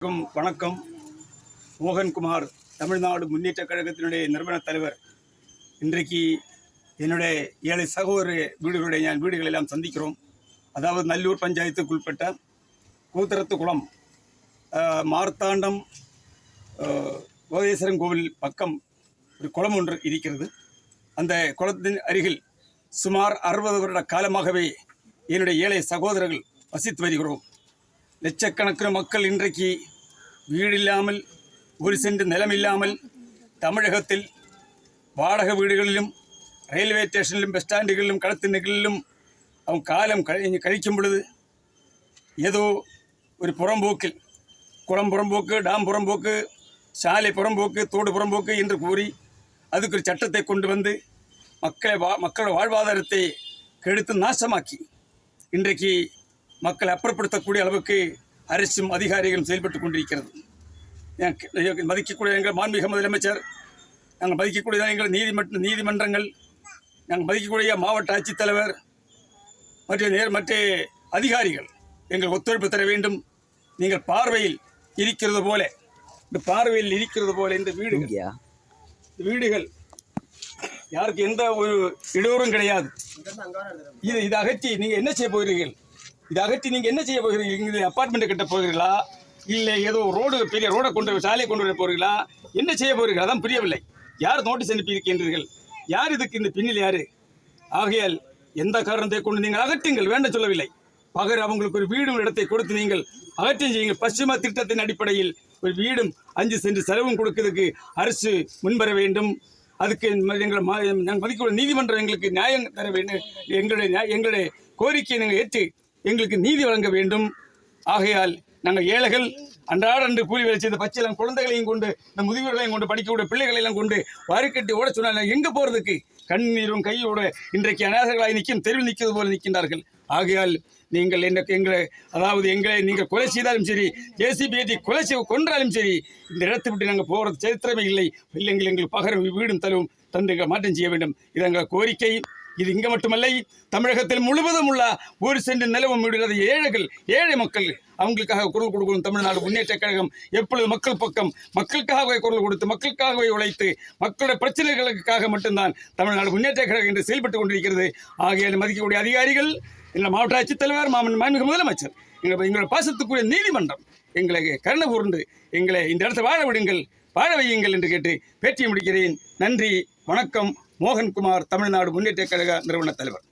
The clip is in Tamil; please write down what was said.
வணக்கம். மோகன்குமார், தமிழ்நாடு முன்னேற்ற கழகத்தினுடைய நிறுவன தலைவர். இன்றைக்கு என்னுடைய 7 சகோதர வீடுகளுடைய வீடுகள் எல்லாம் சந்திக்கிறோம். அதாவது நல்லூர் பஞ்சாயத்துக்குள்பட்ட கூத்தரத்துக்குளம் மார்த்தாண்டம் போதேஸ்வரன் கோவில் பக்கம் ஒரு குளம் ஒன்று இருக்கிறது. அந்த குளத்தின் அருகில் சுமார் 60 வருட காலமாகவே என்னுடைய 7 சகோதரர்கள் வசித்து வருகிறோம். லட்சக்கணக்கான மக்கள் இன்றைக்கு வீடு இல்லாமல், ஒரு சென்ட் நிலம் இல்லாமல் தமிழகத்தில் வாடகை வீடுகளிலும், ரயில்வே ஸ்டேஷனிலும், பஸ் ஸ்டாண்டுகளிலும், கடத்தினர்களிலும் அவங்க காலம் கழிக்கும் பொழுது ஏதோ ஒரு புறம்போக்கில் குளம் புறம்போக்கு, டாம் புறம்போக்கு, சாலை புறம்போக்கு, தோடு புறம்போக்கு என்று கூறி அதுக்கு ஒரு சட்டத்தை கொண்டு வந்து மக்களோட வாழ்வாதாரத்தை கெடுத்து நாசமாக்கி இன்றைக்கு மக்களை அப்புறப்படுத்தக்கூடிய அளவுக்கு அரசும் அதிகாரிகளும் செயல்பட்டு கொண்டிருக்கிறது. மதிக்கக்கூடிய எங்கள் மாண்புமிகு முதலமைச்சர், நாங்கள் மதிக்கக்கூடிய எங்கள் நீதிமன்றங்கள், நாங்கள் மதிக்கக்கூடிய மாவட்ட ஆட்சித்தலைவர் மற்ற அதிகாரிகள் எங்கள் ஒத்துழைப்பு தர வேண்டும். நீங்கள் பார்வையில் இருக்கிறது போல இந்த வீடுகள் யாருக்கு எந்த ஒரு இடையூறும் கிடையாது. இதை அகற்றி நீங்கள் என்ன செய்ய போகிறீர்கள்? இங்கே அப்பார்ட்மெண்ட்டை கட்ட போகிறீர்களா, இல்லை ஏதோ பெரிய ரோடை சாலையை கொண்டு வர போகிறீர்களா? என்ன செய்ய போகிறீர்கள்? அதான் புரியவில்லை. யார் நோட்டீஸ் அனுப்பி இருக்கின்றீர்கள்? யார் இதுக்கு இந்த பின்னில் யாரு? ஆகையால் எந்த காரணத்தை கொண்டு நீங்கள் அகற்றுங்கள், வேண்ட சொல்லவில்லை. பகர் அவங்களுக்கு ஒரு வீடும் இடத்தை கொடுத்து நீங்கள் அகற்றி செய்யுங்கள். பশ্চিம திட்டத்தின் அடிப்படையில் ஒரு வீடும் 5 சென்ட் செலவும் கொடுக்கிறதுக்கு அரசு முன்வர வேண்டும். அதுக்கு நாங்கள் மதிக்கக்கூடிய நீதிமன்றம் எங்களுக்கு நியாயம் தர வேண்டும். எங்களுடைய கோரிக்கையை நீங்கள் ஏற்று எங்களுக்கு நீதி வழங்க வேண்டும். ஆகையால் நாங்கள் ஏழைகள் அன்றாட கூலி வேலை செய்த பச்சைலாம் குழந்தைகளையும் கொண்டு, இந்த முதியவர்களையும் கொண்டு, படிக்கக்கூடிய பிள்ளைகளெல்லாம் கொண்டு வாரிக்கட்டி ஓட சொன்னால் எங்கே போகிறதுக்கு? கண்ணீரும் கையோட இன்றைக்கு அநாதர்களாய் தெருவில் நிற்கிறது போல நிற்கின்றார்கள். ஆகையால் நீங்கள் எங்களை நீங்கள் கொலை செய்தாலும் சரி, ஜேசிபி கொன்றாலும் சரி, இந்த இடத்தை விட்டு நாங்கள் போகிறது சரித்திரமே இல்லை. பிள்ளைங்கள் எங்களுக்கு பகரம் வீடும் தரும் தந்து மாற்றம் செய்ய வேண்டும். இது எங்கள் கோரிக்கை. இது இங்கே மட்டுமல்ல, தமிழகத்தில் முழுவதும் உள்ள 1 சென்ட் நிலவும் வீடுகள் ஏழை மக்கள் அவங்களுக்காக குரல் கொடுக்கணும். தமிழ்நாடு முன்னேற்ற கழகம் எப்பொழுது மக்கள் பக்கம், மக்களுக்காகவே குரல் கொடுத்து, மக்களுக்காகவே உழைத்து, மக்களுடைய பிரச்சனைகளுக்காக மட்டும்தான் தமிழ்நாடு முன்னேற்ற கழகம் என்று செயல்பட்டு கொண்டிருக்கிறது. ஆகிய மதிக்கக்கூடிய அதிகாரிகள், எங்கள் மாவட்ட ஆட்சித்தலைவர், மாண்புமிகு முதலமைச்சர், எங்களோட பாசத்துக்குரிய நீதிமன்றம் எங்களை கருணை கூர்ந்து எங்களை இந்த இடத்தை வாழ வையுங்கள் என்று கேட்டு பேட்டி முடிக்கிறேன். நன்றி, வணக்கம். மோகன்குமார், தமிழ்நாடு முன்னேற்ற கழக நிறுவன தலைவர்.